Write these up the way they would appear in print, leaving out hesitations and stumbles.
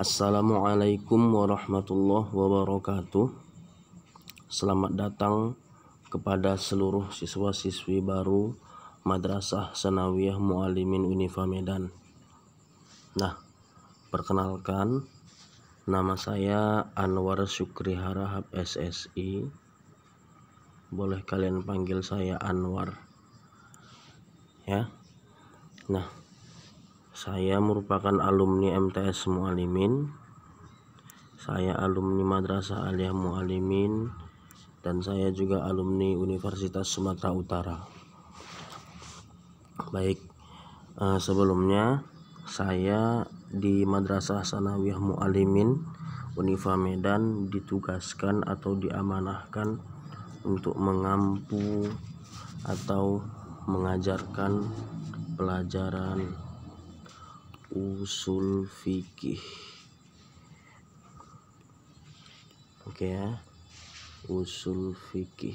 Assalamualaikum warahmatullahi wabarakatuh. Selamat datang kepada seluruh siswa-siswi baru Madrasah Sanawiyah Muallimin Unifa Medan. Nah, perkenalkan, nama saya Anwar Syukri Harahap SSI. Boleh kalian panggil saya Anwar, ya. Nah, saya merupakan alumni MTS Muallimin. Saya alumni Madrasah Aliyah Muallimin dan saya juga alumni Universitas Sumatera Utara. Baik, sebelumnya saya di Madrasah Sanawiyah Muallimin Unifa Medan ditugaskan atau diamanahkan untuk mengampu atau mengajarkan pelajaran usul fikih. Oke ya, usul fikih.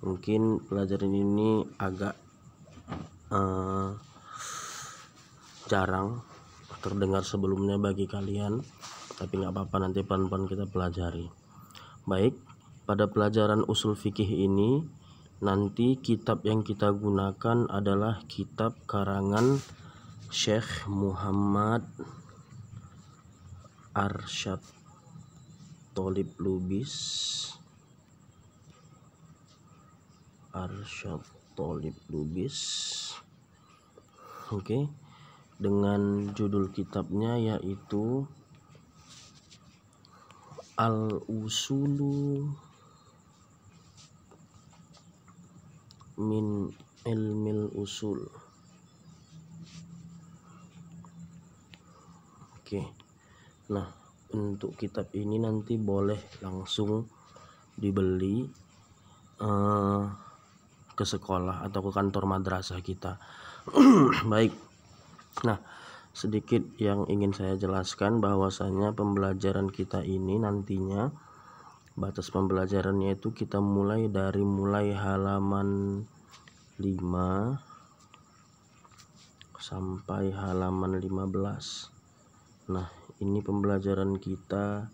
Mungkin pelajaran ini agak jarang terdengar sebelumnya bagi kalian, tapi nggak apa-apa, nanti pelan-pelan kita pelajari. Baik, pada pelajaran usul fikih ini nanti kitab yang kita gunakan adalah kitab karangan Syekh Muhammad Arsyad Tholib Lubis. Oke, dengan judul kitabnya yaitu Al-Usulu min Ilmil Usul. Oke. Nah, untuk kitab ini nanti boleh langsung dibeli ke sekolah atau ke kantor madrasah kita. Baik. Nah, sedikit yang ingin saya jelaskan bahwasanya pembelajaran kita ini nantinya batas pembelajarannya itu kita mulai halaman 5 sampai halaman 15. Nah, ini pembelajaran kita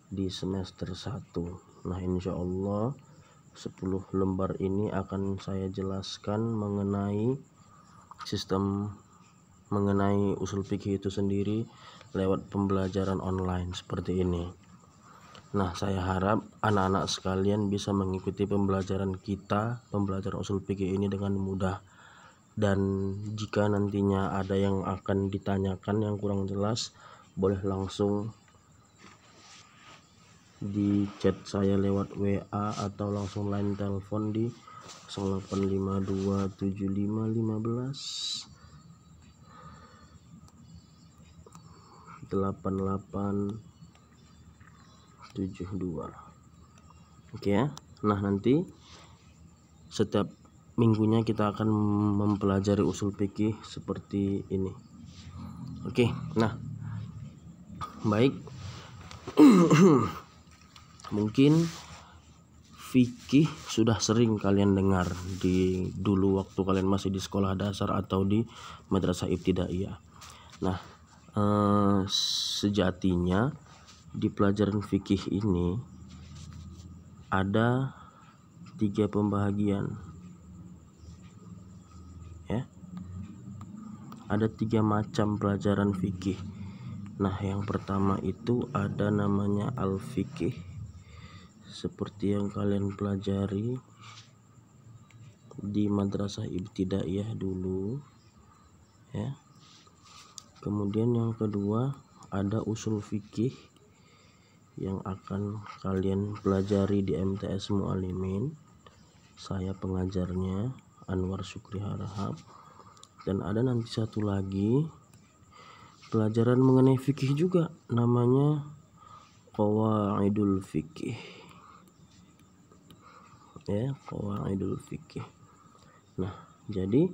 di semester 1. Nah, insya Allah 10 lembar ini akan saya jelaskan mengenai sistem mengenai usul fikih itu sendiri lewat pembelajaran online seperti ini. Nah, saya harap anak-anak sekalian bisa mengikuti pembelajaran usul fikih ini dengan mudah. Dan jika nantinya ada yang akan ditanyakan yang kurang jelas, boleh langsung di chat saya lewat WA atau langsung line telepon di 0815 Oke ya. Nah, nanti setiap minggunya kita akan mempelajari usul fikih seperti ini. Oke, nah baik. Mungkin fikih sudah sering kalian dengar di dulu waktu kalian masih di sekolah dasar atau di madrasah ibtidaiyah. Nah, sejatinya di pelajaran fikih ini ada 3 pembagian. Ya, ada 3 macam pelajaran fikih. Nah, yang pertama itu ada namanya al-fikih, seperti yang kalian pelajari di madrasah ibtidaiyah dulu, ya. Kemudian yang kedua ada usul fikih yang akan kalian pelajari di MTS Muallimin. Saya pengajarnya Anwar Syukri Harahap. Dan ada nanti satu lagi pelajaran mengenai fikih juga, namanya Qawaidul Fikih. Ya, Qawaidul Fikih. Nah, jadi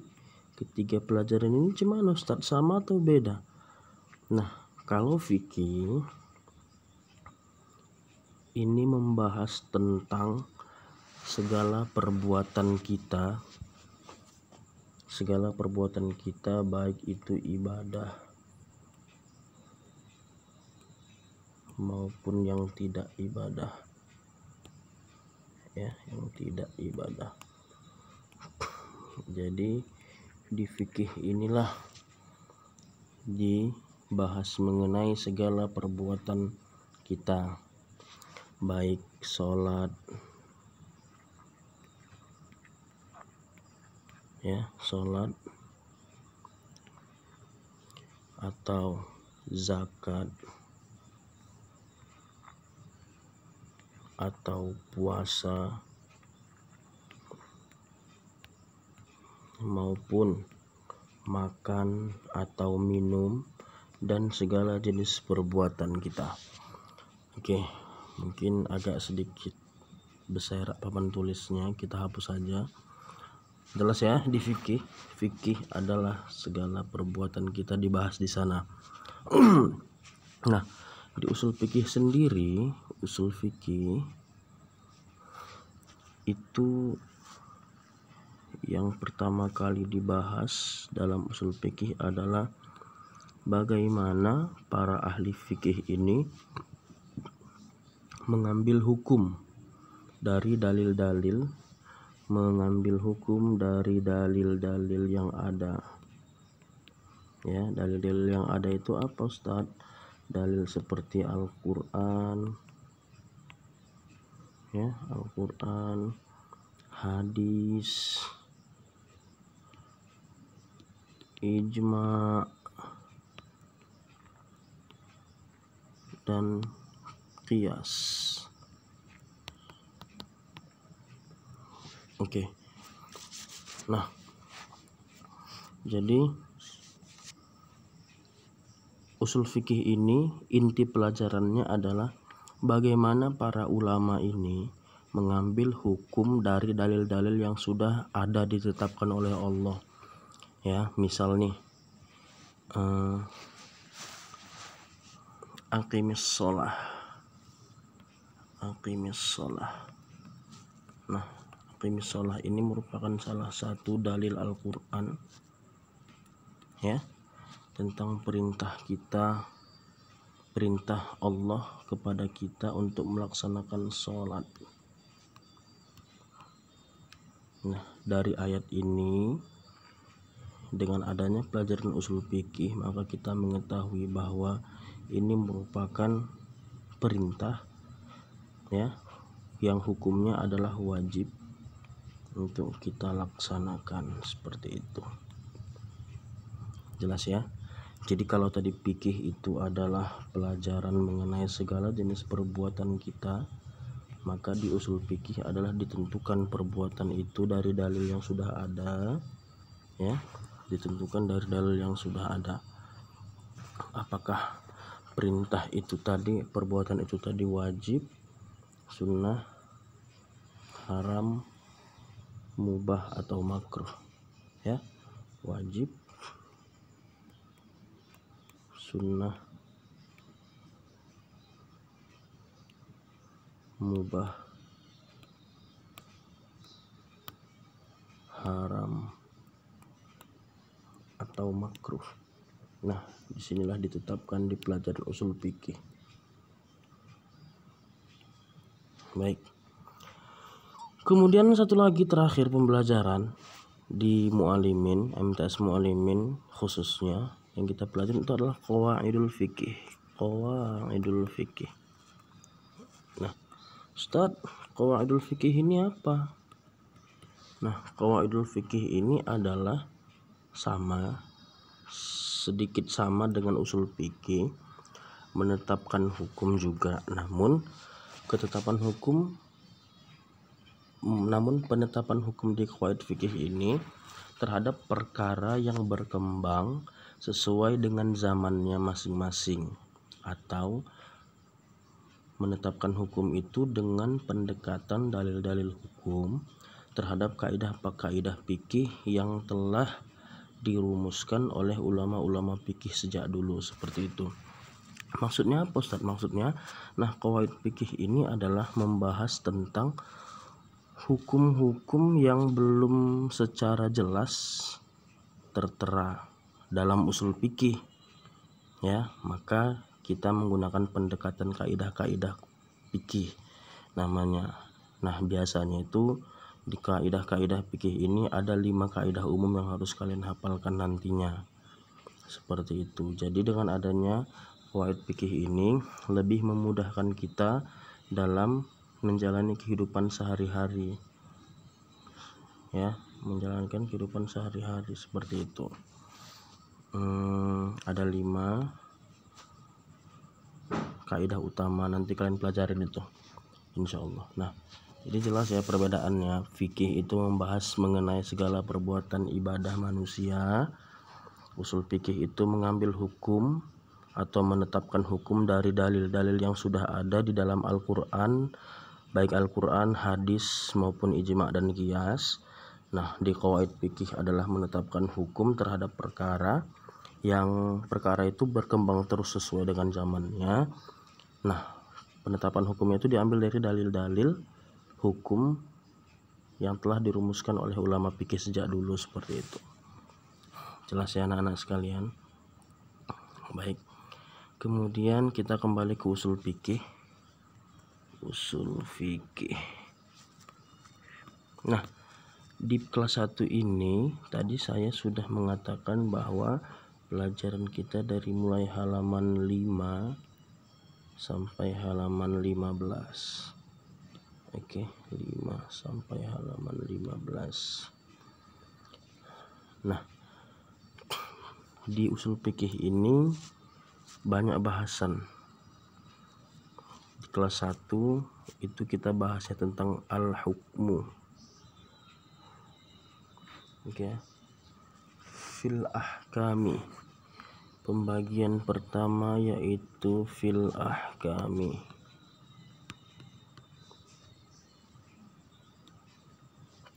ketiga pelajaran ini gimana Ustaz, sama atau beda? Nah, kalau fikih ini membahas tentang segala perbuatan kita baik itu ibadah maupun yang tidak ibadah, ya, yang tidak ibadah. Jadi di fikih inilah dibahas mengenai segala perbuatan kita, baik sholat, ya, sholat atau zakat atau puasa maupun makan atau minum dan segala jenis perbuatan kita. Oke, mungkin agak sedikit besar papan tulisnya, kita hapus saja. Jelas ya, di fikih adalah segala perbuatan kita dibahas di sana. Nah, di usul fikih sendiri, usul fikih itu yang pertama kali dibahas dalam usul fikih adalah bagaimana para ahli fikih ini mengambil hukum dari dalil-dalil, mengambil hukum dari dalil-dalil yang ada. Ya, dalil-dalil yang ada itu apa, Ustaz? Dalil seperti Al-Qur'an, ya, Al-Qur'an, hadis, ijma, dan qiyas. Oke. Nah, jadi usul fikih ini inti pelajarannya adalah bagaimana para ulama ini mengambil hukum dari dalil-dalil yang sudah ada ditetapkan oleh Allah. Ya, misal nih aqimis sholah. Nah, aqimis sholah ini merupakan salah satu dalil Al-Qur'an, ya, tentang perintah Allah kepada kita untuk melaksanakan sholat. Nah, dari ayat ini, dengan adanya pelajaran usul fikih, maka kita mengetahui bahwa ini merupakan perintah, ya, yang hukumnya adalah wajib untuk kita laksanakan, seperti itu. Jelas ya? Jadi kalau tadi fikih itu adalah pelajaran mengenai segala jenis perbuatan kita, maka di usul fikih adalah ditentukan perbuatan itu dari dalil yang sudah ada, ya, ditentukan dari dalil yang sudah ada. Apakah perintah itu tadi, perbuatan itu tadi wajib, sunnah, haram, mubah atau makruh, ya, wajib, sunnah, mubah, haram, atau makruh. Nah, disinilah ditetapkan di pelajaran usul fikih. Baik. Kemudian satu lagi terakhir pembelajaran di Mu'alimin, MTS Mu'alimin khususnya yang kita pelajari itu adalah qawaidul fikih. Nah, Ustaz, qawaidul fikih ini apa? Nah, qawaidul fikih ini adalah sedikit sama dengan usul fikih, menetapkan hukum juga, namun penetapan hukum di qawaid fikih ini terhadap perkara yang berkembang sesuai dengan zamannya masing-masing, atau menetapkan hukum itu dengan pendekatan dalil-dalil hukum terhadap kaidah-kaidah fikih yang telah dirumuskan oleh ulama-ulama fikih sejak dulu, seperti itu. Maksudnya apa, Ustaz? Maksudnya, nah, qawaid fikih ini adalah membahas tentang hukum-hukum yang belum secara jelas tertera dalam usul fikih, ya, maka kita menggunakan pendekatan kaidah-kaidah fikih namanya. Nah, biasanya itu di kaidah-kaidah fikih ini ada 5 kaidah umum yang harus kalian hafalkan nantinya. Seperti itu. Jadi dengan adanya qawaid fikih ini lebih memudahkan kita dalam menjalani kehidupan sehari-hari. Ya, menjalankan kehidupan sehari-hari seperti itu. Ada 5 kaidah utama, nanti kalian pelajarin itu insyaallah. Nah, jadi jelas ya perbedaannya. Fikih itu membahas mengenai segala perbuatan ibadah manusia. Usul fikih itu mengambil hukum atau menetapkan hukum dari dalil-dalil yang sudah ada di dalam Al-Quran, baik Al-Quran, hadis maupun ijma' dan qiyas. Nah, di qawaid fikih adalah menetapkan hukum terhadap perkara yang perkara itu berkembang terus sesuai dengan zamannya. Nah, penetapan hukumnya itu diambil dari dalil-dalil hukum yang telah dirumuskan oleh ulama fikih sejak dulu, seperti itu. Jelas ya anak-anak sekalian? Baik. Kemudian kita kembali ke usul fikih. Usul fikih. Nah, di kelas 1 ini tadi saya sudah mengatakan bahwa pelajaran kita dari mulai halaman 5 sampai halaman 15. Oke, 5 sampai halaman 15. Nah, di usul fikih ini banyak bahasan. Di kelas 1 itu kita bahasnya tentang al-hukmu. Oke. Fil ahkami. Pembagian pertama yaitu fil ahkami.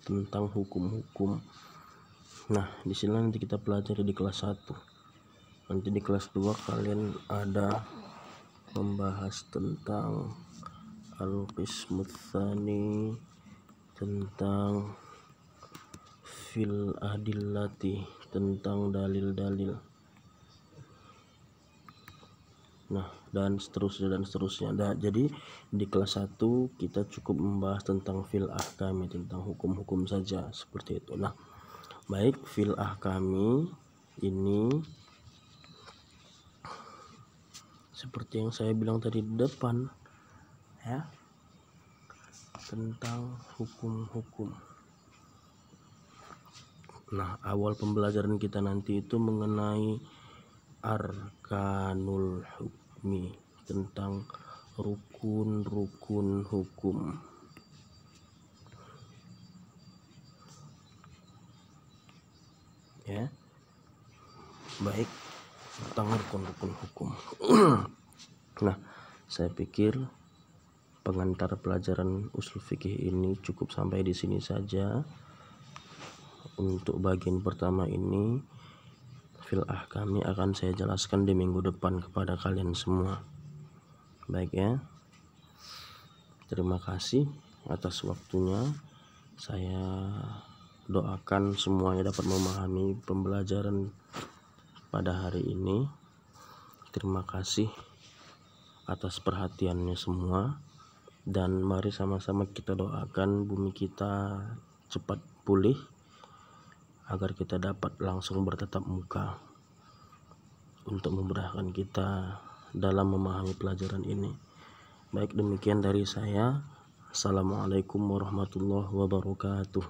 Tentang hukum-hukum. Nah, di sini nanti kita pelajari di kelas 1. Nanti di kelas 2 kalian ada membahas tentang al-qismus tsani, tentang fil adillati, tentang dalil-dalil. Nah, dan seterusnya. Nah, jadi di kelas 1 kita cukup membahas tentang fil ahkami, tentang hukum-hukum saja, seperti itu. Nah, baik, fil ahkami ini seperti yang saya bilang tadi di depan ya, tentang hukum-hukum. Nah, awal pembelajaran kita nanti itu mengenai arkanul hukmi, tentang rukun-rukun hukum. Ya, baik, tentang rukun-rukun hukum. Nah, saya pikir pengantar pelajaran usul fikih ini cukup sampai di sini saja. Untuk bagian pertama ini fil ahkami akan saya jelaskan di minggu depan kepada kalian semua. Baik ya. Terima kasih atas waktunya. Saya doakan semuanya dapat memahami pembelajaran pada hari ini. Terima kasih atas perhatiannya semua, dan mari sama-sama kita doakan bumi kita cepat pulih agar kita dapat langsung bertatap muka untuk memudahkan kita dalam memahami pelajaran ini. Baik, demikian dari saya. Assalamualaikum warahmatullahi wabarakatuh.